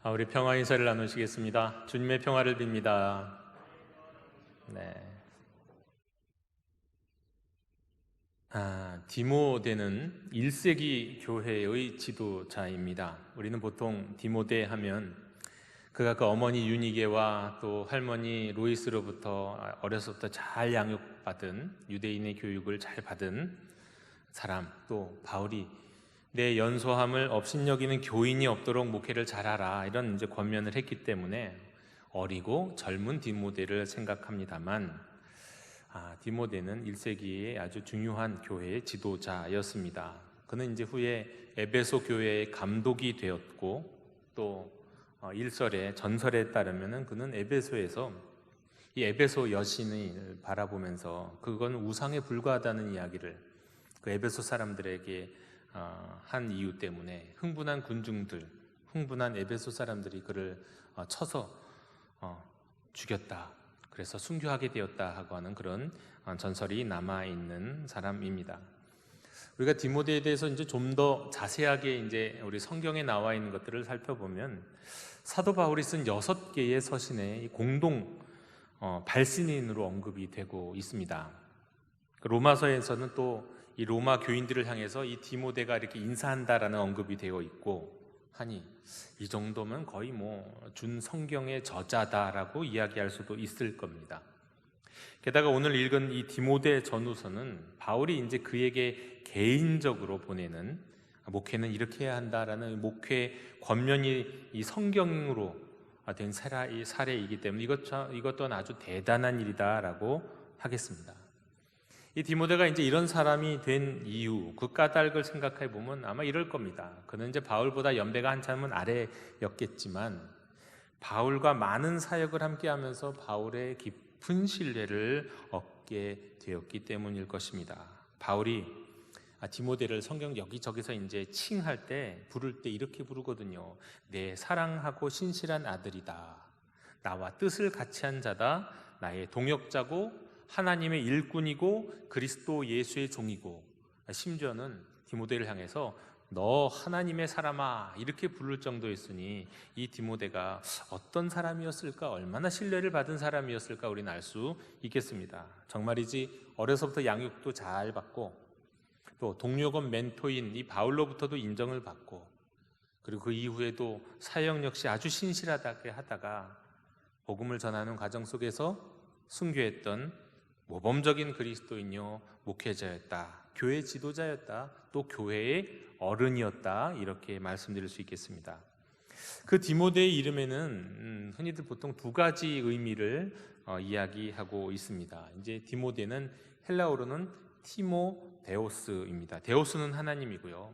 우리 평화 인사를 나누시겠습니다. 주님의 평화를 빕니다. 네. 디모데는 1세기 교회의 지도자입니다. 우리는 보통 디모데 하면 그가 그 어머니 유니게와 또 할머니 로이스로부터 어려서부터 잘 양육받은 유대인의 교육을 잘 받은 사람, 또 바울이 내 연소함을 업신여기는 교인이 없도록 목회를 잘하라, 이런 이제 권면을 했기 때문에 어리고 젊은 디모데를 생각합니다만, 디모데는 1세기의 아주 중요한 교회의 지도자였습니다. 그는 이제 후에 에베소 교회의 감독이 되었고, 또 일설에 전설에 따르면은 그는 에베소에서 이 에베소 여신을 바라보면서 그건 우상에 불과하다는 이야기를 그 에베소 사람들에게 한 이유 때문에 흥분한 군중들, 흥분한 에베소 사람들이 그를 쳐서 죽였다. 그래서 순교하게 되었다 하고 하는 그런 전설이 남아있는 사람입니다. 우리가 디모데에 대해서 이제 좀 더 자세하게 이제 우리 성경에 나와 있는 것들을 살펴보면 사도 바울이 쓴 6개의 서신의 공동 발신인으로 언급이 되고 있습니다. 로마서에서는 또 이 로마 교인들을 향해서 이 디모데가 이렇게 인사한다라는 언급이 되어 있고 하니 이 정도면 거의 준 성경의 저자다라고 이야기할 수도 있을 겁니다. 게다가 오늘 읽은 이 디모데 전후서는 바울이 이제 그에게 개인적으로 보내는 목회는 이렇게 해야 한다라는 목회 권면이 이 성경으로 된 사례이기 때문에 이것 또한 아주 대단한 일이다라고 하겠습니다. 이 디모데가 이제 이런 사람이 된 이유, 그 까닭을 생각해 보면 아마 이럴 겁니다. 그는 이제 바울보다 연배가 한참은 아래였겠지만 바울과 많은 사역을 함께하면서 바울의 깊은 신뢰를 얻게 되었기 때문일 것입니다. 바울이 디모데를 성경 여기저기서 이제 칭할 때, 부를 때 이렇게 부르거든요. 내 사랑하고 신실한 아들이다. 나와 뜻을 같이 한 자다. 나의 동역자고 하나님의 일꾼이고 그리스도 예수의 종이고, 심지어는 디모데를 향해서 너 하나님의 사람아 이렇게 부를 정도였으니 이 디모데가 어떤 사람이었을까, 얼마나 신뢰를 받은 사람이었을까 우리는 알 수 있겠습니다. 정말이지 어려서부터 양육도 잘 받고 또 동료건 멘토인 이 바울로부터도 인정을 받고, 그리고 그 이후에도 사역 역시 아주 신실하게 하다가 복음을 전하는 과정 속에서 순교했던 모범적인 그리스도인요 목회자였다, 교회 지도자였다, 또 교회의 어른이었다, 이렇게 말씀드릴 수 있겠습니다. 그 디모데의 이름에는 흔히들 보통 두 가지 의미를 이야기하고 있습니다. 이제 디모데는 헬라어로는 티모데오스입니다. 데오스는 하나님이고요.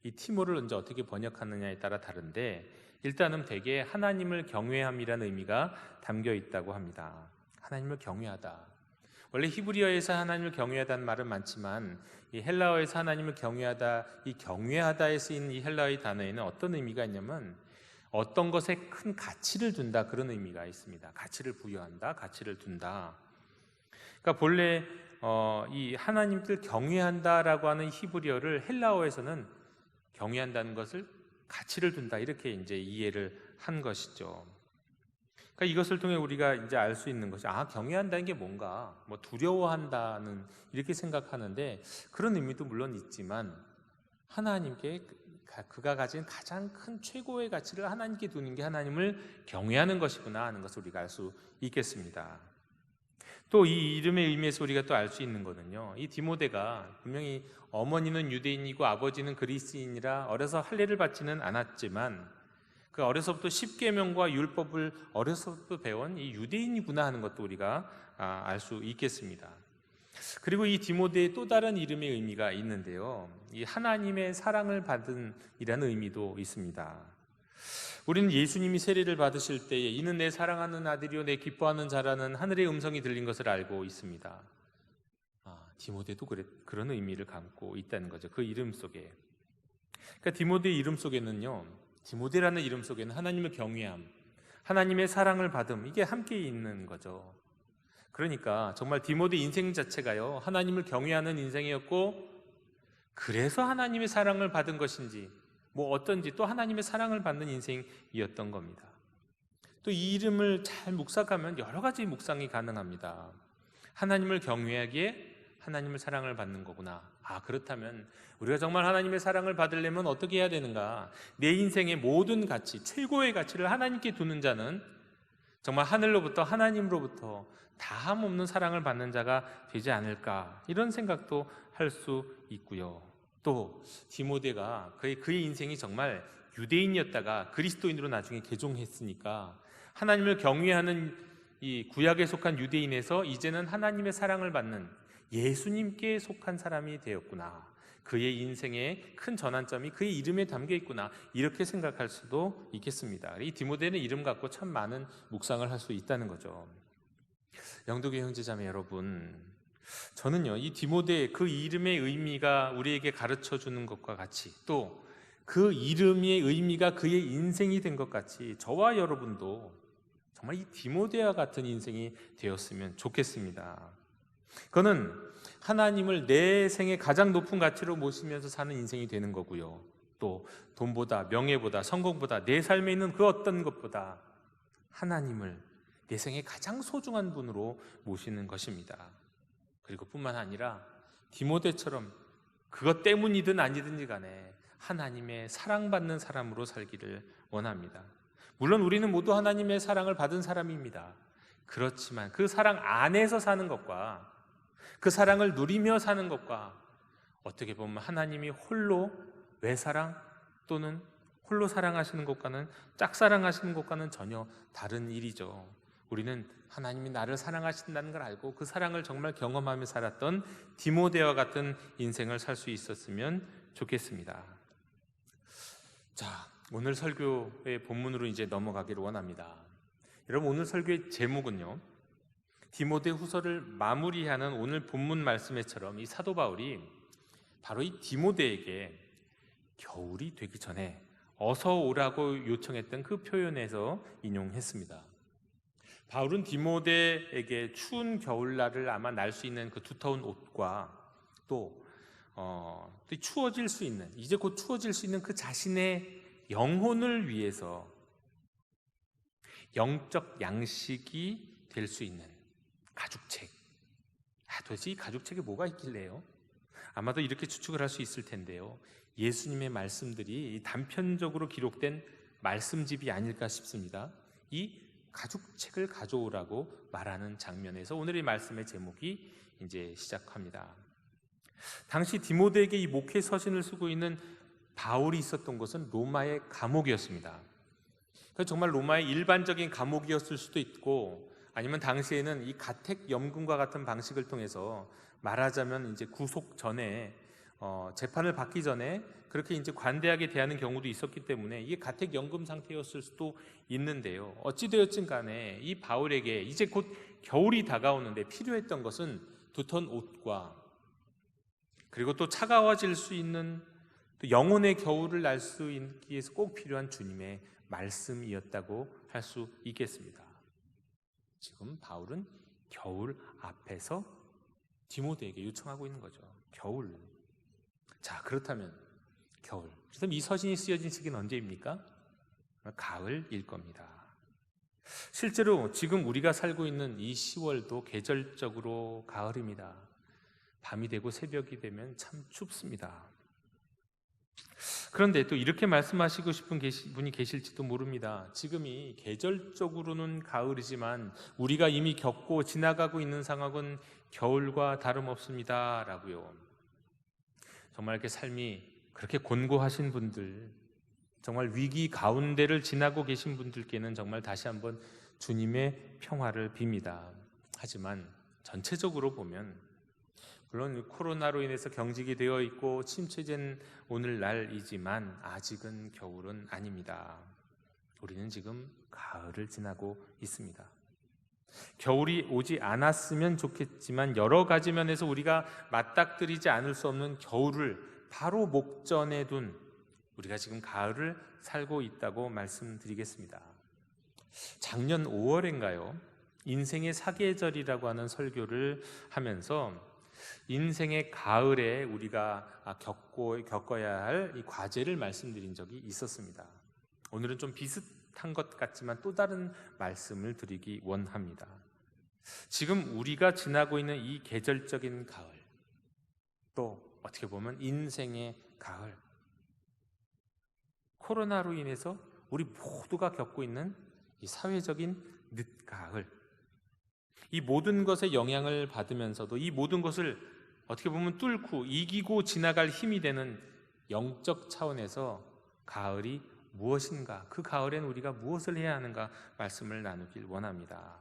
이 티모를 이제 어떻게 번역하느냐에 따라 다른데, 일단은 대개 하나님을 경외함이라는 의미가 담겨 있다고 합니다. 하나님을 경외하다. 원래 히브리어에서 하나님을 경외하다는 말은 많지만 이 헬라어에서 하나님을 경외하다, 이 경외하다에 쓰인 이 헬라어의 단어에는 어떤 의미가 있냐면 어떤 것에 큰 가치를 둔다, 그런 의미가 있습니다. 가치를 부여한다, 가치를 둔다. 그러니까 본래 이 하나님을 경외한다라고 하는 히브리어를 헬라어에서는 경외한다는 것을 가치를 둔다, 이렇게 이제 이해를 한 것이죠. 그러니까 이것을 통해 우리가 이제 알 수 있는 것이, 경외한다는 게 뭔가, 두려워한다는 이렇게 생각하는데, 그런 의미도 물론 있지만 하나님께 그가 가진 가장 큰 최고의 가치를 하나님께 두는 게 하나님을 경외하는 것이구나 하는 것을 우리가 알 수 있겠습니다. 또 이 이름의 의미에서 우리가 또 알 수 있는 거는요, 이 디모데가 분명히 어머니는 유대인이고 아버지는 그리스인이라 어려서 할례를 받지는 않았지만 그 어려서부터 십계명과 율법을 어려서부터 배운 이 유대인이구나 하는 것도 우리가 알 수 있겠습니다. 그리고 이 디모데의 또 다른 이름의 의미가 있는데요, 이 하나님의 사랑을 받은 이라는 의미도 있습니다. 우리는 예수님이 세례를 받으실 때에 이는 내 사랑하는 아들이요 내 기뻐하는 자라는 하늘의 음성이 들린 것을 알고 있습니다. 디모데도 그런 의미를 담고 있다는 거죠. 그 이름 속에. 그러니까 디모데의 이름 속에는요, 디모데라는 이름 속에는 하나님을 경외함, 하나님의 사랑을 받음, 이게 함께 있는 거죠. 그러니까 정말 디모데 인생 자체가요, 하나님을 경외하는 인생이었고, 그래서 하나님의 사랑을 받은 것인지, 뭐 어떤지 또 하나님의 사랑을 받는 인생이었던 겁니다. 또 이 이름을 잘 묵상하면 여러 가지 묵상이 가능합니다. 하나님을 경외하기에 하나님을 사랑을 받는 거구나. 그렇다면 우리가 정말 하나님의 사랑을 받으려면 어떻게 해야 되는가? 내 인생의 모든 가치, 최고의 가치를 하나님께 두는 자는 정말 하늘로부터, 하나님으로부터 다함 없는 사랑을 받는 자가 되지 않을까, 이런 생각도 할 수 있고요. 또 디모데가 그의 인생이 정말 유대인이었다가 그리스도인으로 나중에 개종했으니까 하나님을 경외하는 이 구약에 속한 유대인에서 이제는 하나님의 사랑을 받는 예수님께 속한 사람이 되었구나, 그의 인생의 큰 전환점이 그의 이름에 담겨 있구나, 이렇게 생각할 수도 있겠습니다. 이 디모데는 이름 갖고 참 많은 묵상을 할 수 있다는 거죠. 영도교회 형제자매 여러분, 저는요, 이 디모데 그 이름의 의미가 우리에게 가르쳐 주는 것과 같이, 또 그 이름의 의미가 그의 인생이 된 것 같이 저와 여러분도 정말 이 디모데와 같은 인생이 되었으면 좋겠습니다. 그거는 하나님을 내 생의 가장 높은 가치로 모시면서 사는 인생이 되는 거고요. 또 돈보다, 명예보다, 성공보다, 내 삶에 있는 그 어떤 것보다 하나님을 내 생의 가장 소중한 분으로 모시는 것입니다. 그리고 뿐만 아니라 디모데처럼 그것 때문이든 아니든지 간에 하나님의 사랑받는 사람으로 살기를 원합니다. 물론 우리는 모두 하나님의 사랑을 받은 사람입니다. 그렇지만 그 사랑 안에서 사는 것과 그 사랑을 누리며 사는 것과 어떻게 보면 하나님이 홀로 외사랑 또는 홀로 사랑하시는 것과는, 짝사랑하시는 것과는 전혀 다른 일이죠. 우리는 하나님이 나를 사랑하신다는 걸 알고 그 사랑을 정말 경험하며 살았던 디모데와 같은 인생을 살 수 있었으면 좋겠습니다. 자, 오늘 설교의 본문으로 이제 넘어가기를 원합니다. 여러분, 오늘 설교의 제목은요, 디모데 후서를 마무리하는 오늘 본문 말씀에처럼 이 사도 바울이 바로 이 디모데에게 겨울이 되기 전에 어서 오라고 요청했던 그 표현에서 인용했습니다. 바울은 디모데에게 추운 겨울날을 아마 날 수 있는 그 두터운 옷과 또 추워질 수 있는, 이제 곧 추워질 수 있는 그 자신의 영혼을 위해서 영적 양식이 될 수 있는 가죽책. 도대체 이 가죽책에 뭐가 있길래요? 아마도 이렇게 추측을 할 수 있을 텐데요, 예수님의 말씀들이 단편적으로 기록된 말씀집이 아닐까 싶습니다. 이 가죽책을 가져오라고 말하는 장면에서 오늘의 말씀의 제목이 이제 시작합니다. 당시 디모데에게 이 목회 서신을 쓰고 있는 바울이 있었던 곳은 로마의 감옥이었습니다. 정말 로마의 일반적인 감옥이었을 수도 있고, 아니면 당시에는 이 가택연금과 같은 방식을 통해서 말하자면 이제 구속 전에 재판을 받기 전에 그렇게 이제 관대하게 대하는 경우도 있었기 때문에 이게 가택연금 상태였을 수도 있는데요. 어찌되었든 간에 이 바울에게 이제 곧 겨울이 다가오는데 필요했던 것은 두터운 옷과, 그리고 또 차가워질 수 있는 또 영혼의 겨울을 날 수 있기 위해서 꼭 필요한 주님의 말씀이었다고 할 수 있겠습니다. 지금 바울은 겨울 앞에서 디모데에게 요청하고 있는 거죠. 겨울. 자, 그렇다면 겨울. 그렇다면 이 서신이 쓰여진 시기는 언제입니까? 가을일 겁니다. 실제로 지금 우리가 살고 있는 이 10월도 계절적으로 가을입니다. 밤이 되고 새벽이 되면 참 춥습니다. 그런데 또 이렇게 말씀하시고 싶은 분이 계실지도 모릅니다. 지금이 계절적으로는 가을이지만 우리가 이미 겪고 지나가고 있는 상황은 겨울과 다름없습니다 라고요. 정말 이렇게 삶이 그렇게 곤고하신 분들, 정말 위기 가운데를 지나고 계신 분들께는 정말 다시 한번 주님의 평화를 빕니다. 하지만 전체적으로 보면, 물론 코로나로 인해서 경직이 되어 있고 침체된 오늘날이지만 아직은 겨울은 아닙니다. 우리는 지금 가을을 지나고 있습니다. 겨울이 오지 않았으면 좋겠지만 여러 가지 면에서 우리가 맞닥뜨리지 않을 수 없는 겨울을 바로 목전에 둔 우리가 지금 가을을 살고 있다고 말씀드리겠습니다. 작년 5월인가요? 인생의 사계절이라고 하는 설교를 하면서 인생의 가을에 우리가 겪어야 할 이 과제를 말씀드린 적이 있었습니다. 오늘은 좀 비슷한 것 같지만 또 다른 말씀을 드리기 원합니다. 지금 우리가 지나고 있는 이 계절적인 가을, 또 어떻게 보면 인생의 가을, 코로나로 인해서 우리 모두가 겪고 있는 이 사회적인 늦가을, 이 모든 것에 영향을 받으면서도 이 모든 것을 어떻게 보면 뚫고 이기고 지나갈 힘이 되는 영적 차원에서 가을이 무엇인가, 그 가을엔 우리가 무엇을 해야 하는가 말씀을 나누길 원합니다.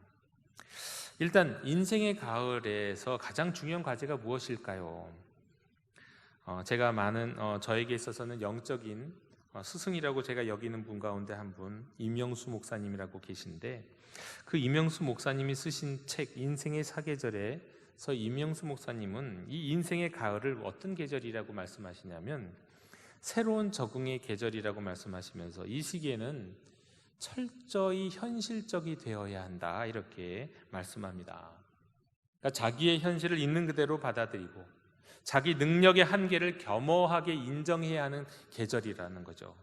일단 인생의 가을에서 가장 중요한 과제가 무엇일까요? 제가 저에게 있어서는 영적인 스승이라고 제가 여기는 분 가운데 한 분, 임영수 목사님이라고 계신데, 그 임영수 목사님이 쓰신 책 인생의 사계절에서 임영수 목사님은 이 인생의 가을을 어떤 계절이라고 말씀하시냐면 새로운 적응의 계절이라고 말씀하시면서 이 시기에는 철저히 현실적이 되어야 한다, 이렇게 말씀합니다. 그러니까 자기의 현실을 있는 그대로 받아들이고 자기 능력의 한계를 겸허하게 인정해야 하는 계절이라는 거죠.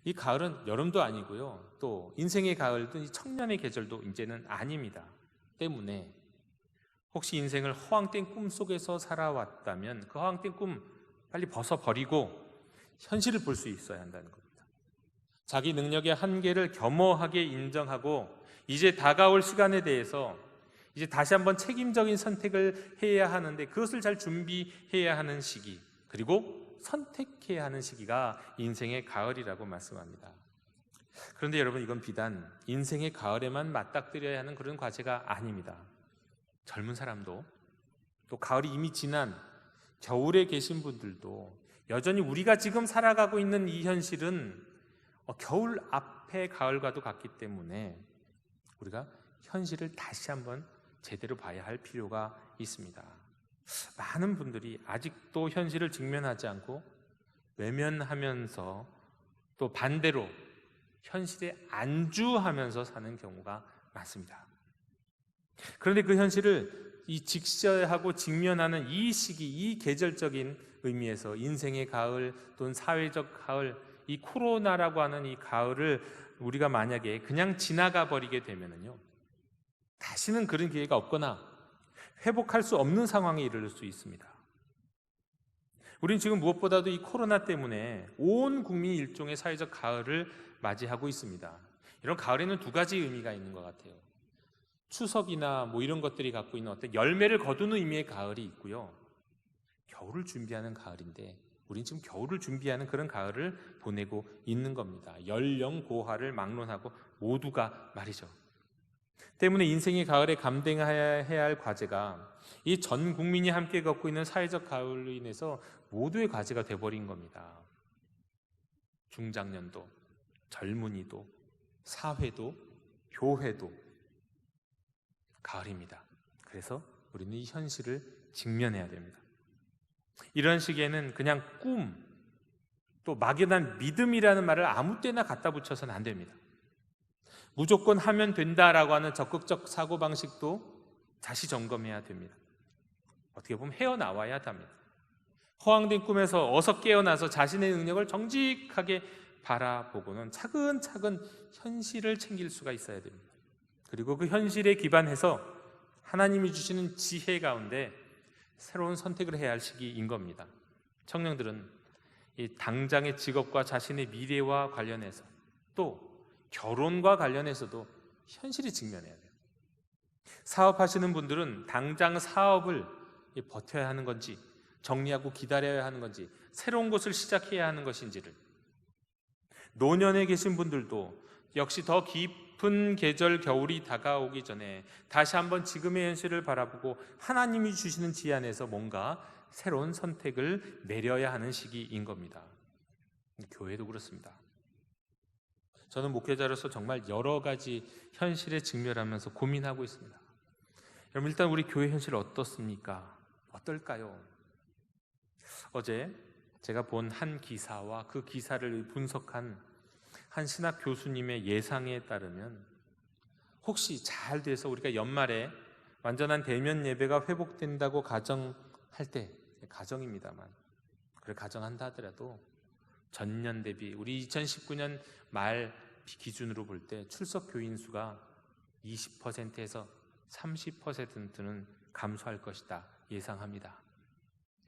이 가을은 여름도 아니고요, 또 인생의 가을도 이 청년의 계절도 이제는 아닙니다. 때문에 혹시 인생을 허황된 꿈 속에서 살아왔다면 그 허황된 꿈 빨리 벗어버리고 현실을 볼 수 있어야 한다는 겁니다. 자기 능력의 한계를 겸허하게 인정하고 이제 다가올 시간에 대해서 이제 다시 한번 책임적인 선택을 해야 하는데 그것을 잘 준비해야 하는 시기, 그리고 선택해야 하는 시기가 인생의 가을이라고 말씀합니다. 그런데 여러분, 이건 비단 인생의 가을에만 맞닥뜨려야 하는 그런 과제가 아닙니다. 젊은 사람도, 또 가을이 이미 지난 겨울에 계신 분들도 여전히 우리가 지금 살아가고 있는 이 현실은 겨울 앞에 가을과도 같기 때문에 우리가 현실을 다시 한번 제대로 봐야 할 필요가 있습니다. 많은 분들이 아직도 현실을 직면하지 않고 외면하면서 또 반대로 현실에 안주하면서 사는 경우가 많습니다. 그런데 그 현실을 직시하고 직면하는 이 시기, 이 계절적인 의미에서 인생의 가을 또는 사회적 가을, 이 코로나라고 하는 이 가을을 우리가 만약에 그냥 지나가 버리게 되면요, 다시는 그런 기회가 없거나 회복할 수 없는 상황에 이르를 수 있습니다. 우린 지금 무엇보다도 이 코로나 때문에 온 국민이 일종의 사회적 가을을 맞이하고 있습니다. 이런 가을에는 두 가지 의미가 있는 것 같아요. 추석이나 이런 것들이 갖고 있는 어떤 열매를 거두는 의미의 가을이 있고요, 겨울을 준비하는 가을인데 우린 지금 겨울을 준비하는 그런 가을을 보내고 있는 겁니다. 연령고화를 막론하고 모두가 말이죠. 때문에 인생의 가을에 감당해야 할 과제가 이 전 국민이 함께 겪고 있는 사회적 가을로 인해서 모두의 과제가 돼버린 겁니다. 중장년도, 젊은이도, 사회도, 교회도 가을입니다. 그래서 우리는 이 현실을 직면해야 됩니다. 이런 시기에는 그냥 꿈, 또 막연한 믿음이라는 말을 아무 때나 갖다 붙여서는 안 됩니다. 무조건 하면 된다라고 하는 적극적 사고방식도 다시 점검해야 됩니다. 어떻게 보면 헤어나와야 합니다. 허황된 꿈에서 어서 깨어나서 자신의 능력을 정직하게 바라보고는 차근차근 현실을 챙길 수가 있어야 됩니다. 그리고 그 현실에 기반해서 하나님이 주시는 지혜 가운데 새로운 선택을 해야 할 시기인 겁니다. 청년들은 이 당장의 직업과 자신의 미래와 관련해서, 또 결혼과 관련해서도 현실에 직면해야 돼요. 사업하시는 분들은 당장 사업을 버텨야 하는 건지, 정리하고 기다려야 하는 건지, 새로운 것을 시작해야 하는 것인지를, 노년에 계신 분들도 역시 더 깊은 계절 겨울이 다가오기 전에 다시 한번 지금의 현실을 바라보고 하나님이 주시는 지혜 안에서 뭔가 새로운 선택을 내려야 하는 시기인 겁니다. 교회도 그렇습니다. 저는 목회자로서 정말 여러 가지 현실에 직면하면서 고민하고 있습니다. 여러분, 일단 우리 교회 현실 어떻습니까? 어떨까요? 어제 제가 본 한 기사와 그 기사를 분석한 한 신학 교수님의 예상에 따르면 혹시 잘 돼서 우리가 연말에 완전한 대면 예배가 회복된다고 가정할 때, 가정입니다만, 그걸 가정한다 하더라도 전년 대비 우리 2019년 말 기준으로 볼 때 출석 교인 수가 20%에서 30%는 감소할 것이다 예상합니다.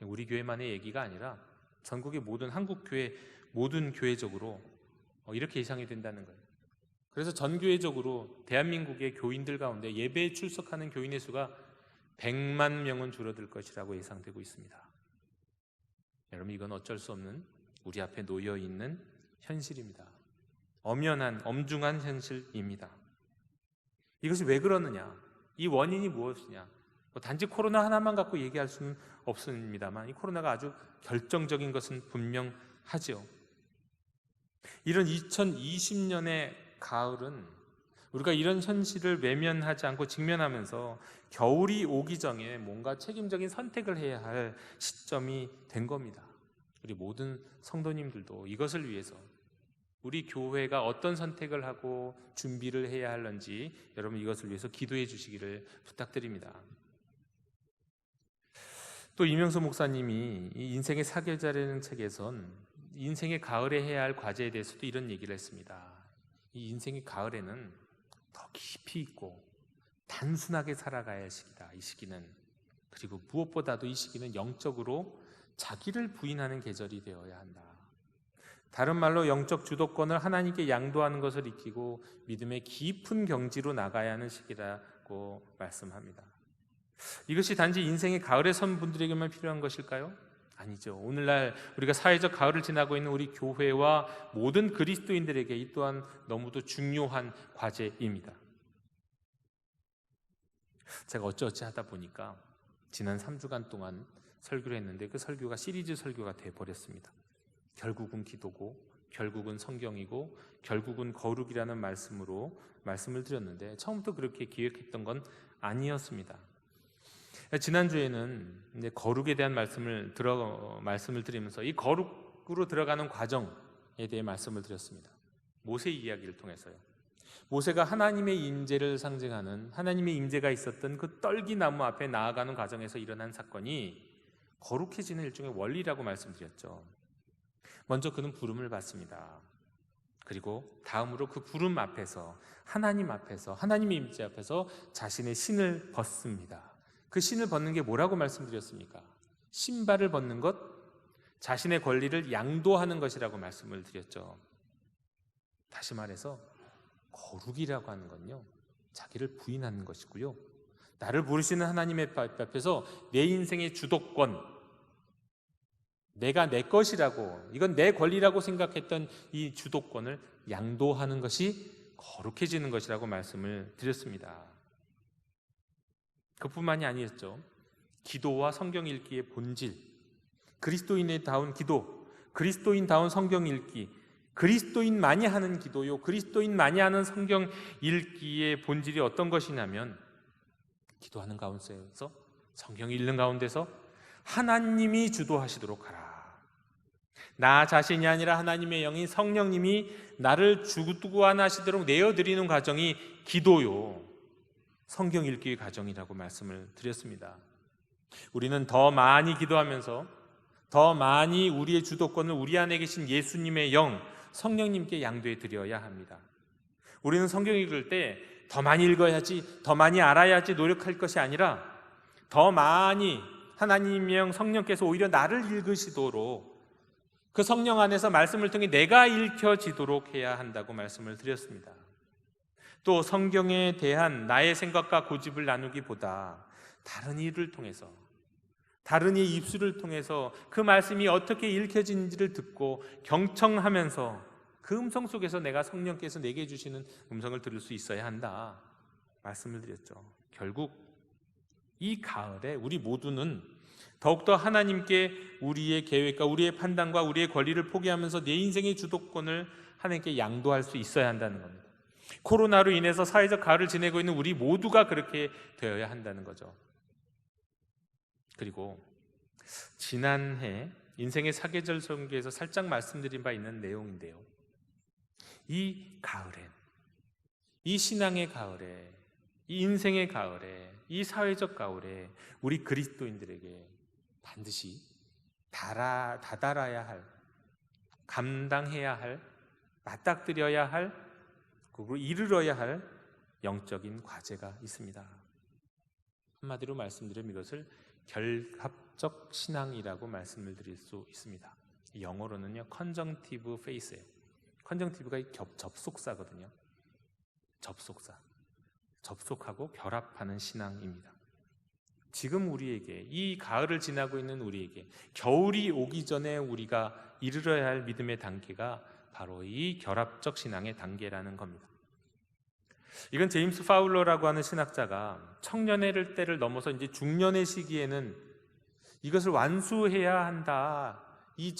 우리 교회만의 얘기가 아니라 전국의 모든 한국교회 모든 교회적으로 이렇게 예상이 된다는 거예요. 그래서 전교회적으로 대한민국의 교인들 가운데 예배에 출석하는 교인의 수가 100만 명은 줄어들 것이라고 예상되고 있습니다. 여러분, 이건 어쩔 수 없는 우리 앞에 놓여 있는 현실입니다. 엄연한 엄중한 현실입니다. 이것이 왜 그러느냐? 이 원인이 무엇이냐? 단지 코로나 하나만 갖고 얘기할 수는 없습니다만 이 코로나가 아주 결정적인 것은 분명하죠. 이런 2020년의 가을은 우리가 이런 현실을 외면하지 않고 직면하면서 겨울이 오기 전에 뭔가 책임적인 선택을 해야 할 시점이 된 겁니다. 우리 모든 성도님들도 이것을 위해서 우리 교회가 어떤 선택을 하고 준비를 해야 할는지 여러분 이것을 위해서 기도해 주시기를 부탁드립니다. 또 이명수 목사님이 이 인생의 사계절이라는 책에선 인생의 가을에 해야 할 과제에 대해서도 이런 얘기를 했습니다. 이 인생의 가을에는 더 깊이 있고 단순하게 살아가야 할 시기다. 이 시기는, 그리고 무엇보다도 이 시기는 영적으로 자기를 부인하는 계절이 되어야 한다. 다른 말로 영적 주도권을 하나님께 양도하는 것을 익히고 믿음의 깊은 경지로 나가야 하는 시기라고 말씀합니다. 이것이 단지 인생의 가을에 선 분들에게만 필요한 것일까요? 아니죠. 오늘날 우리가 사회적 가을을 지나고 있는 우리 교회와 모든 그리스도인들에게 이 또한 너무도 중요한 과제입니다. 제가 어찌어찌 하다 보니까 지난 3주간 동안 설교를 했는데 그 설교가 시리즈 설교가 되어버렸습니다. 결국은 기도고, 결국은 성경이고, 결국은 거룩이라는 말씀으로 말씀을 드렸는데 처음부터 그렇게 기획했던 건 아니었습니다. 지난주에는 이제 거룩에 대한 말씀을 드리면서 이 거룩으로 들어가는 과정에 대해 말씀을 드렸습니다. 모세 이야기를 통해서요. 모세가 하나님의 임재를 상징하는 하나님의 임재가 있었던 그 떨기나무 앞에 나아가는 과정에서 일어난 사건이 거룩해지는 일종의 원리라고 말씀드렸죠. 먼저 그는 부름을 받습니다. 그리고 다음으로 그 부름 앞에서 하나님 앞에서 하나님의 임재 앞에서 자신의 신을 벗습니다. 그 신을 벗는 게 뭐라고 말씀드렸습니까? 신발을 벗는 것, 자신의 권리를 양도하는 것이라고 말씀을 드렸죠. 다시 말해서 거룩이라고 하는 건요, 자기를 부인하는 것이고요, 나를 부르시는 하나님의 앞에서 내 인생의 주도권, 내가 내 것이라고, 이건 내 권리라고 생각했던 이 주도권을 양도하는 것이 거룩해지는 것이라고 말씀을 드렸습니다. 그뿐만이 아니었죠. 기도와 성경 읽기의 본질, 그리스도인다운 기도, 그리스도인다운 성경 읽기, 그리스도인만이 하는 기도요, 그리스도인만이 하는 성경 읽기의 본질이 어떤 것이냐면 기도하는 가운데서, 성경 읽는 가운데서 하나님이 주도하시도록 하라. 나 자신이 아니라 하나님의 영인 성령님이 나를 주도하시도록 내어드리는 과정이 기도요, 성경 읽기의 과정이라고 말씀을 드렸습니다. 우리는 더 많이 기도하면서 더 많이 우리의 주도권을 우리 안에 계신 예수님의 영, 성령님께 양도해 드려야 합니다. 우리는 성경 읽을 때 더 많이 읽어야지, 더 많이 알아야지 노력할 것이 아니라 더 많이 하나님의 영, 성령께서 오히려 나를 읽으시도록 그 성령 안에서 말씀을 통해 내가 읽혀지도록 해야 한다고 말씀을 드렸습니다. 또 성경에 대한 나의 생각과 고집을 나누기보다 다른 이를 통해서, 다른 이의 입술을 통해서 그 말씀이 어떻게 읽혀지는지를 듣고 경청하면서 그 음성 속에서 내가 성령께서 내게 주시는 음성을 들을 수 있어야 한다 말씀을 드렸죠. 결국 이 가을에 우리 모두는 더욱더 하나님께 우리의 계획과 우리의 판단과 우리의 권리를 포기하면서 내 인생의 주도권을 하나님께 양도할 수 있어야 한다는 겁니다. 코로나로 인해서 사회적 가을을 지내고 있는 우리 모두가 그렇게 되어야 한다는 거죠. 그리고 지난해 인생의 사계절 설교에서 살짝 말씀드린 바 있는 내용인데요, 이 가을에, 이 신앙의 가을에 이 인생의 가을에, 이 사회적 가을에 우리 그리스도인들에게 반드시 다다라야 할, 감당해야 할, 맞닥뜨려야 할, 그리고 이르러야 할 영적인 과제가 있습니다. 한마디로 말씀드리면 이것을 결합적 신앙이라고 말씀을 드릴 수 있습니다. 영어로는요, conjunctive faith예요. conjunctive가 접속사거든요. 접속사. 접속하고 결합하는 신앙입니다. 지금 우리에게, 이 가을을 지나고 있는 우리에게 겨울이 오기 전에 우리가 이르러야 할 믿음의 단계가 바로 이 결합적 신앙의 단계라는 겁니다. 이건 제임스 파울러라고 하는 신학자가 청년의 때를 넘어서 이제 중년의 시기에는 이것을 완수해야 한다, 이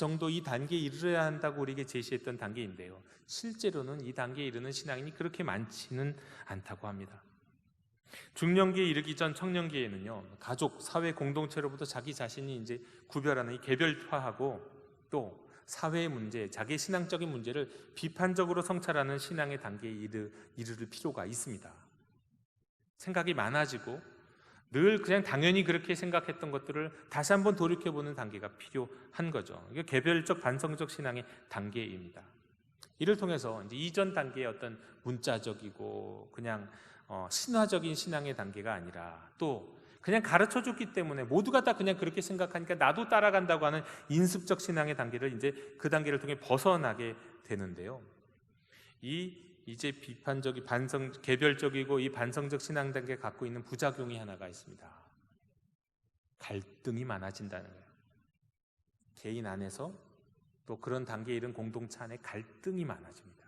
단계에 이르러야 한다고 우리에게 제시했던 단계인데요, 실제로는 이 단계에 이르는 신앙인이 그렇게 많지는 않다고 합니다. 중년기에 이르기 전 청년기에는요, 가족, 사회 공동체로부터 자기 자신이 이제 구별하는 이 개별화하고 또 사회의 문제, 자기의 신앙적인 문제를 비판적으로 성찰하는 신앙의 단계에 이르를 필요가 있습니다. 생각이 많아지고 늘 그냥 당연히 그렇게 생각했던 것들을 다시 한번 돌이켜보는 단계가 필요한 거죠. 이게 개별적 반성적 신앙의 단계입니다. 이를 통해서 이제 이전 단계의 어떤 문자적이고 그냥 신화적인 신앙의 단계가 아니라 또 그냥 가르쳐줬기 때문에 모두가 다 그냥 그렇게 생각하니까 나도 따라간다고 하는 인습적 신앙의 단계를 이제 그 단계를 통해 벗어나게 되는데요. 이제 비판적이 개별적이고 이 반성적 신앙 단계가 갖고 있는 부작용이 하나가 있습니다. 갈등이 많아진다는 거예요. 개인 안에서 또 그런 단계에 이른 공동체 안에 갈등이 많아집니다.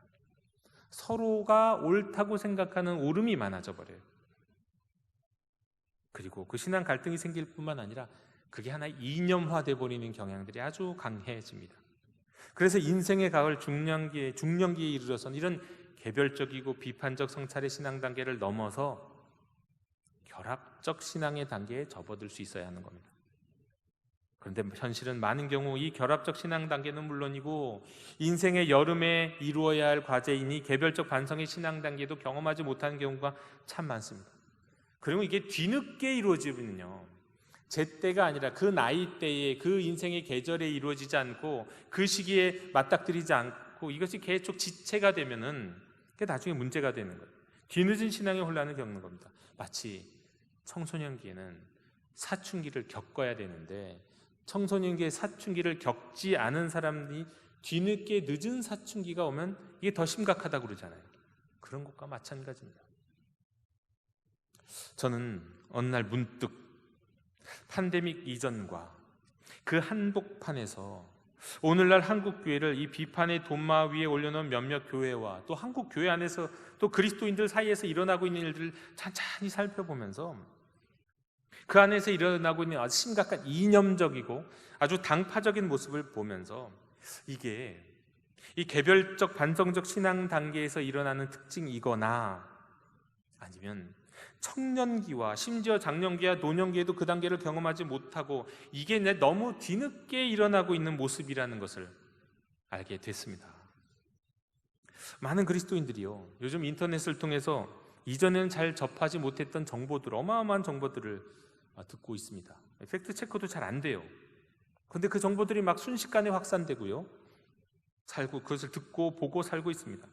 서로가 옳다고 생각하는 옳음이 많아져 버려요. 그리고 그 신앙 갈등이 생길 뿐만 아니라 그게 하나 이념화돼 버리는 경향들이 아주 강해집니다. 그래서 인생의 가을 중년기에 이르러서는 이런 개별적이고 비판적 성찰의 신앙 단계를 넘어서 결합적 신앙의 단계에 접어들 수 있어야 하는 겁니다. 그런데 현실은 많은 경우 이 결합적 신앙 단계는 물론이고 인생의 여름에 이루어야 할 과제이니 개별적 반성의 신앙 단계도 경험하지 못하는 경우가 참 많습니다. 그리고 이게 뒤늦게 이루어지면요, 제때가 아니라 그 나이대에 그 인생의 계절에 이루어지지 않고 그 시기에 맞닥뜨리지 않고 이것이 계속 지체가 되면은 그게 나중에 문제가 되는 거예요. 뒤늦은 신앙의 혼란을 겪는 겁니다. 마치 청소년기에는 사춘기를 겪어야 되는데 청소년기의 사춘기를 겪지 않은 사람이 뒤늦게 늦은 사춘기가 오면 이게 더 심각하다고 그러잖아요. 그런 것과 마찬가지입니다. 저는 어느 날 문득 팬데믹 이전과 그 한복판에서 오늘날 한국 교회를 이 비판의 돈마 위에 올려놓은 몇몇 교회와 또 한국 교회 안에서 또 그리스도인들 사이에서 일어나고 있는 일들을 찬찬히 살펴보면서 그 안에서 일어나고 있는 아주 심각한 이념적이고 아주 당파적인 모습을 보면서 이게 이 개별적 반성적 신앙 단계에서 일어나는 특징이거나 아니면 청년기와 심지어 장년기와 노년기에도 그 단계를 경험하지 못하고 이게 너무 뒤늦게 일어나고 있는 모습이라는 것을 알게 됐습니다. 많은 그리스도인들이요, 요즘 인터넷을 통해서 이전에는 잘 접하지 못했던 정보들, 어마어마한 정보들을 듣고 있습니다. 팩트 체크도 잘 안 돼요. 그런데 그 정보들이 막 순식간에 확산되고요, 그것을 듣고 보고 살고 있습니다.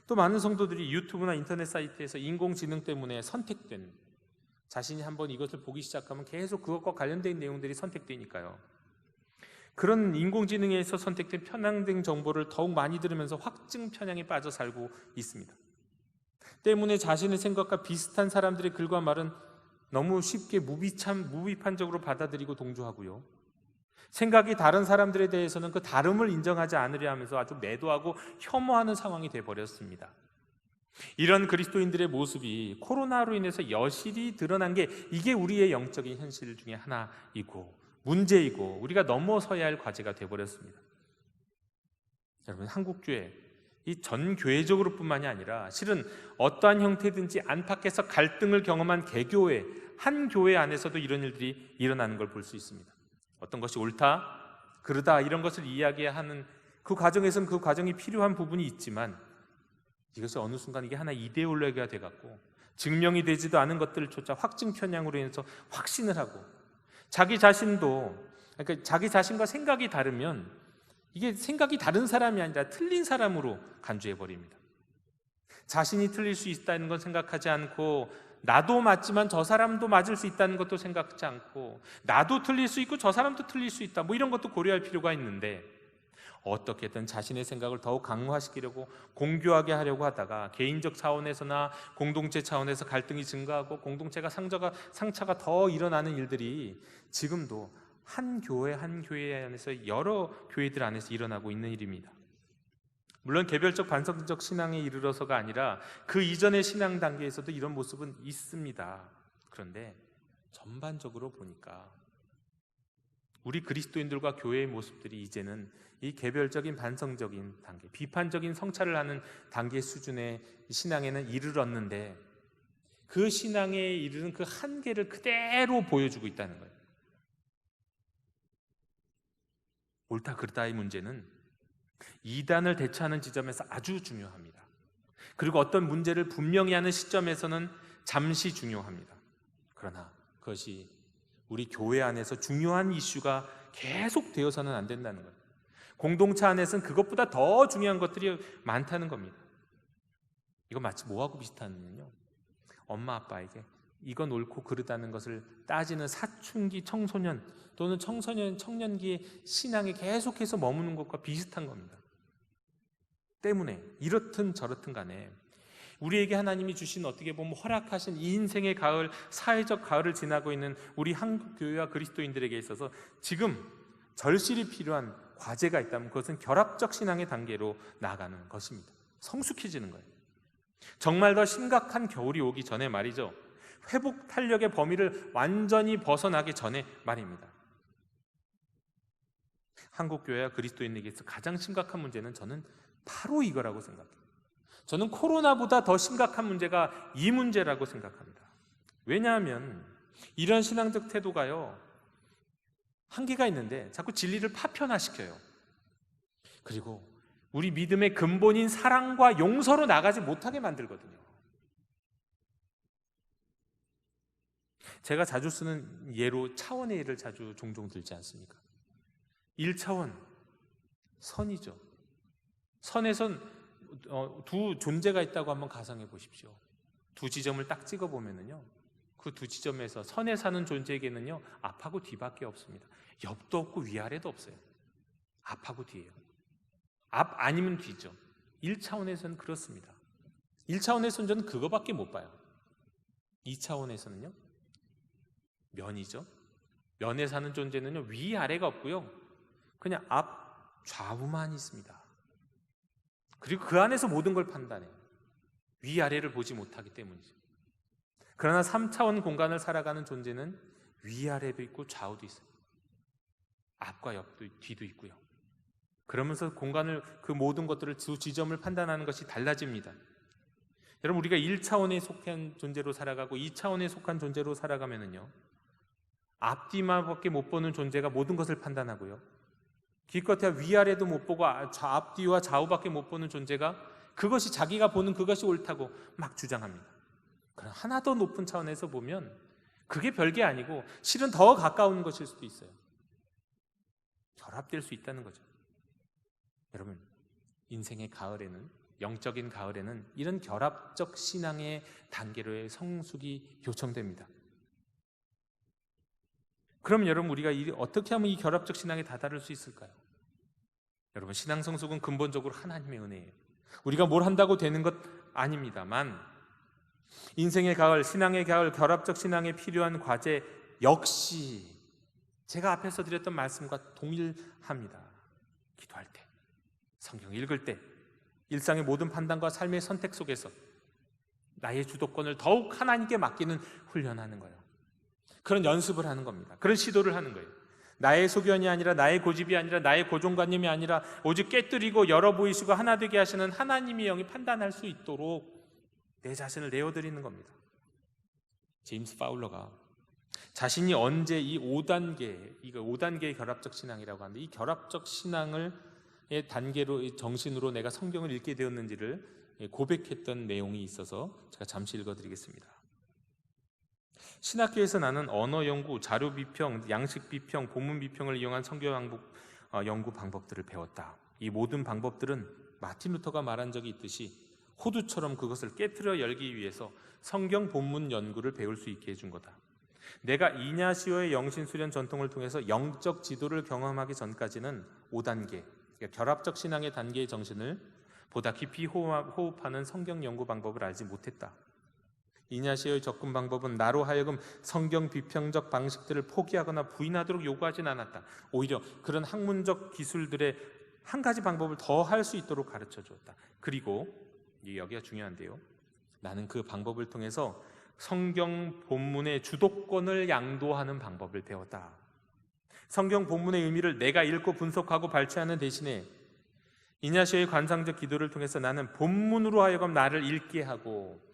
또 많은 성도들이 유튜브나 인터넷 사이트에서 인공지능 때문에 선택된, 자신이 한번 이것을 보기 시작하면 계속 그것과 관련된 내용들이 선택되니까요, 그런 인공지능에서 선택된 편향된 정보를 더욱 많이 들으면서 확증 편향에 빠져 살고 있습니다. 때문에 자신의 생각과 비슷한 사람들의 글과 말은 너무 쉽게 무비판적으로 받아들이고 동조하고요, 생각이 다른 사람들에 대해서는 그 다름을 인정하지 않으려 하면서 아주 매도하고 혐오하는 상황이 되어버렸습니다. 이런 그리스도인들의 모습이 코로나로 인해서 여실히 드러난 게 이게 우리의 영적인 현실 중에 하나이고 문제이고 우리가 넘어서야 할 과제가 되어버렸습니다. 여러분, 한국교회 이 전 교회적으로 뿐만이 아니라 실은 어떠한 형태든지 안팎에서 갈등을 경험한 개교회, 한 교회 안에서도 이런 일들이 일어나는 걸 볼 수 있습니다. 어떤 것이 옳다, 그르다 이런 것을 이야기하는 그 과정에서는 그 과정이 필요한 부분이 있지만 이것이 어느 순간 이게 하나 이데올로기가 돼갖고 증명이 되지도 않은 것들조차 확증 편향으로 인해서 확신을 하고, 자기 자신도, 그러니까 자기 자신과 생각이 다르면 이게 생각이 다른 사람이 아니라 틀린 사람으로 간주해 버립니다. 자신이 틀릴 수 있다는 건 생각하지 않고, 나도 맞지만 저 사람도 맞을 수 있다는 것도 생각하지 않고, 나도 틀릴 수 있고 저 사람도 틀릴 수 있다, 이런 것도 고려할 필요가 있는데, 어떻게든 자신의 생각을 더욱 강화시키려고, 공교하게 하려고 하다가 개인적 차원에서나 공동체 차원에서 갈등이 증가하고 공동체가 상처가 더 일어나는 일들이 지금도 한 교회 안에서 여러 교회들 안에서 일어나고 있는 일입니다. 물론 개별적 반성적 신앙에 이르러서가 아니라 그 이전의 신앙 단계에서도 이런 모습은 있습니다. 그런데 전반적으로 보니까 우리 그리스도인들과 교회의 모습들이 이제는 이 개별적인 반성적인 단계, 비판적인 성찰을 하는 단계 수준의 신앙에는 이르렀는데, 그 신앙에 이르는 그 한계를 그대로 보여주고 있다는 거예요. 옳다 그르다의 문제는 이단을 대처하는 지점에서 아주 중요합니다. 그리고 어떤 문제를 분명히 하는 시점에서는 잠시 중요합니다. 그러나 그것이 우리 교회 안에서 중요한 이슈가 계속 되어서는 안 된다는 거예요. 공동체 안에서는 그것보다 더 중요한 것들이 많다는 겁니다. 이거 마치 뭐하고 비슷하냐면요, 엄마 아빠에게 이건 옳고 그르다는 것을 따지는 사춘기 청소년 또는 청년기의 신앙에 계속해서 머무는 것과 비슷한 겁니다. 때문에 이렇든 저렇든 간에 우리에게 하나님이 주신, 어떻게 보면 허락하신 이 인생의 가을, 사회적 가을을 지나고 있는 우리 한국 교회와 그리스도인들에게 있어서 지금 절실히 필요한 과제가 있다면 그것은 결합적 신앙의 단계로 나아가는 것입니다. 성숙해지는 거예요. 정말 더 심각한 겨울이 오기 전에 말이죠, 회복 탄력의 범위를 완전히 벗어나기 전에 말입니다. 한국 교회와 그리스도인에게서 가장 심각한 문제는 저는 바로 이거라고 생각해요. 저는 코로나보다 더 심각한 문제가 이 문제라고 생각합니다. 왜냐하면 이런 신앙적 태도가요, 한계가 있는데 자꾸 진리를 파편화시켜요. 그리고 우리 믿음의 근본인 사랑과 용서로 나가지 못하게 만들거든요. 제가 자주 쓰는 예로 차원의 예를 종종 들지 않습니까? 1차원, 선이죠. 선에선 두 존재가 있다고 한번 가상해 보십시오. 두 지점을 딱 찍어보면은요, 그 두 지점에서 선에 사는 존재에게는요, 앞하고 뒤밖에 없습니다. 옆도 없고 위아래도 없어요. 앞하고 뒤예요. 앞 아니면 뒤죠. 1차원에서는 그렇습니다. 1차원에서는 저는 그거밖에 못 봐요. 2차원에서는요, 면이죠. 면에 사는 존재는요, 위아래가 없고요, 그냥 앞 좌우만 있습니다. 그리고 그 안에서 모든 걸 판단해요. 위아래를 보지 못하기 때문이죠. 그러나 3차원 공간을 살아가는 존재는 위아래도 있고 좌우도 있어요. 앞과 옆도 뒤도 있고요. 그러면서 공간을, 그 모든 것들을, 두 지점을 판단하는 것이 달라집니다. 여러분, 우리가 1차원에 속한 존재로 살아가고 2차원에 속한 존재로 살아가면은요, 앞뒤만밖에 못 보는 존재가 모든 것을 판단하고요, 기껏해야 위아래도 못 보고 앞뒤와 좌우밖에 못 보는 존재가 그것이, 자기가 보는 그것이 옳다고 막 주장합니다. 그럼 하나 더 높은 차원에서 보면 그게 별게 아니고 실은 더 가까운 것일 수도 있어요. 결합될 수 있다는 거죠. 여러분, 인생의 가을에는, 영적인 가을에는 이런 결합적 신앙의 단계로의 성숙이 요청됩니다. 그럼 여러분, 우리가 어떻게 하면 이 결합적 신앙에 다다를 수 있을까요? 여러분, 신앙 성숙은 근본적으로 하나님의 은혜예요. 우리가 뭘 한다고 되는 것 아닙니다만, 인생의 가을, 신앙의 가을, 결합적 신앙에 필요한 과제 역시 제가 앞에서 드렸던 말씀과 동일합니다. 기도할 때, 성경 읽을 때, 일상의 모든 판단과 삶의 선택 속에서 나의 주도권을 더욱 하나님께 맡기는 훈련하는 거예요. 그런 연습을 하는 겁니다. 그런 시도를 하는 거예요. 나의 소견이 아니라, 나의 고집이 아니라, 나의 고정관념이 아니라 오직 깨뜨리고 열어 보이시고 하나 되게 하시는 하나님의 영이 판단할 수 있도록 내 자신을 내어드리는 겁니다. 제임스 파울러가 자신이 언제 이 5단계의 결합적 신앙이라고 하는데, 이 결합적 신앙을 단계로, 정신으로 내가 성경을 읽게 되었는지를 고백했던 내용이 있어서 제가 잠시 읽어드리겠습니다. 신학교에서 나는 언어 연구, 자료 비평, 양식 비평, 본문 비평을 이용한 성경 연구 방법들을 배웠다. 이 모든 방법들은 마틴 루터가 말한 적이 있듯이 호두처럼 그것을 깨트려 열기 위해서 성경 본문 연구를 배울 수 있게 해준 거다. 내가 이냐시오의 영신수련 전통을 통해서 영적 지도를 경험하기 전까지는 5단계, 그러니까 결합적 신앙의 단계의 정신을 보다 깊이 호흡하는 성경 연구 방법을 알지 못했다. 이냐시오의 접근 방법은 나로 하여금 성경 비평적 방식들을 포기하거나 부인하도록 요구하진 않았다. 오히려 그런 학문적 기술들의 한 가지 방법을 더 할 수 있도록 가르쳐 주었다. 그리고 여기가 중요한데요, 나는 그 방법을 통해서 성경 본문의 주도권을 양도하는 방법을 배웠다. 성경 본문의 의미를 내가 읽고 분석하고 발췌하는 대신에 이냐시오의 관상적 기도를 통해서 나는 본문으로 하여금 나를 읽게 하고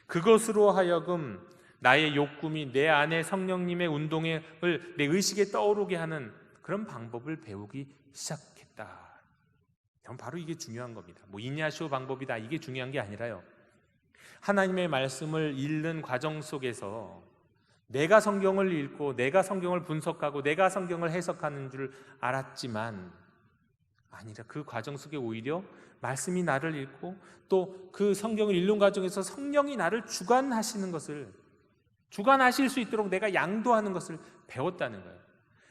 그것으로 하여금 나의 욕구미 내 안에 성령님의 운동을 내 의식에 떠오르게 하는 그런 방법을 배우기 시작했다. 바로 이게 중요한 겁니다. 이냐시오 방법이다 이게 중요한 게 아니라요, 하나님의 말씀을 읽는 과정 속에서 내가 성경을 읽고 내가 성경을 분석하고 내가 성경을 해석하는 줄 알았지만 아니라 그 과정 속에 오히려 말씀이 나를 읽고 또 그 성경을 읽는 과정에서 성령이 나를 주관하시는 것을, 주관하실 수 있도록 내가 양도하는 것을 배웠다는 거예요.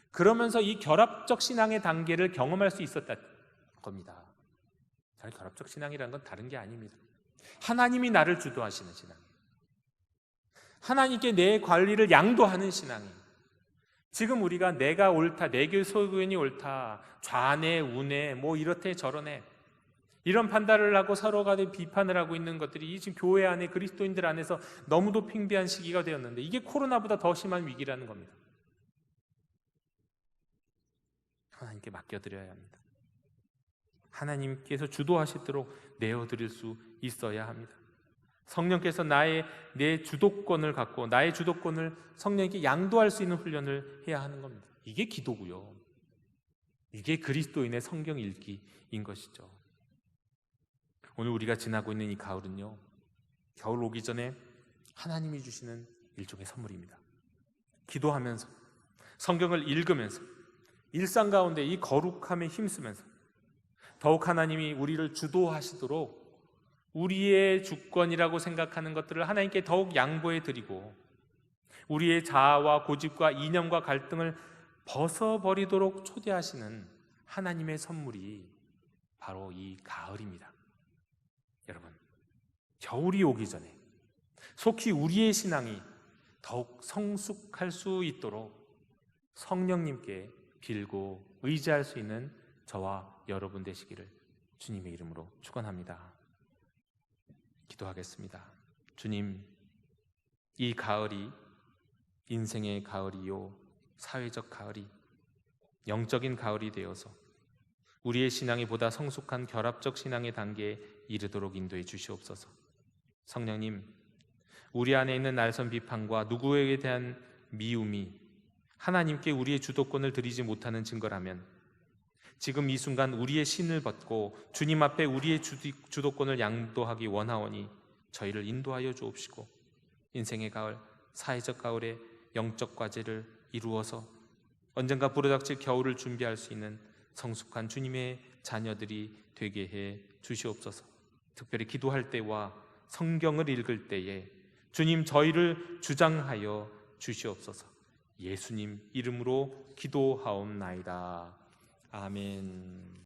그러면서 이 결합적 신앙의 단계를 경험할 수 있었다는 겁니다. 결합적 신앙이라는 건 다른 게 아닙니다. 하나님이 나를 주도하시는 신앙이에요. 하나님께 내 관리를 양도하는 신앙이에요. 지금 우리가 내가 옳다, 내 소견이 옳다, 좌뇌, 우뇌, 이렇대 저러네 이런 판단을 하고 서로가 비판을 하고 있는 것들이 지금 교회 안에 그리스도인들 안에서 너무도 팽배한 시기가 되었는데 이게 코로나보다 더 심한 위기라는 겁니다. 하나님께 맡겨드려야 합니다. 하나님께서 주도하시도록 내어드릴 수 있어야 합니다. 성령께서 내 주도권을 갖고 나의 주도권을 성령께 양도할 수 있는 훈련을 해야 하는 겁니다. 이게 기도고요, 이게 그리스도인의 성경 읽기인 것이죠. 오늘 우리가 지나고 있는 이 가을은요, 겨울 오기 전에 하나님이 주시는 일종의 선물입니다. 기도하면서 성경을 읽으면서 일상 가운데 이 거룩함에 힘쓰면서 더욱 하나님이 우리를 주도하시도록 우리의 주권이라고 생각하는 것들을 하나님께 더욱 양보해 드리고 우리의 자아와 고집과 이념과 갈등을 벗어버리도록 초대하시는 하나님의 선물이 바로 이 가을입니다. 여러분, 겨울이 오기 전에 속히 우리의 신앙이 더욱 성숙할 수 있도록 성령님께 빌고 의지할 수 있는 저와 여러분 되시기를 주님의 이름으로 축원합니다. 기도하겠습니다. 주님, 이 가을이 인생의 가을이요, 사회적 가을이, 영적인 가을이 되어서 우리의 신앙이 보다 성숙한 결합적 신앙의 단계에 이르도록 인도해 주시옵소서. 성령님, 우리 안에 있는 날선 비판과 누구에게 대한 미움이 하나님께 우리의 주도권을 드리지 못하는 증거라면 지금 이 순간 우리의 신을 벗고 주님 앞에 우리의 주도권을 양도하기 원하오니 저희를 인도하여 주옵시고 인생의 가을, 사회적 가을에 영적 과제를 이루어서 언젠가 불어닥칠 겨울을 준비할 수 있는 성숙한 주님의 자녀들이 되게 해 주시옵소서. 특별히 기도할 때와 성경을 읽을 때에 주님 저희를 주장하여 주시옵소서. 예수님 이름으로 기도하옵나이다. 아멘.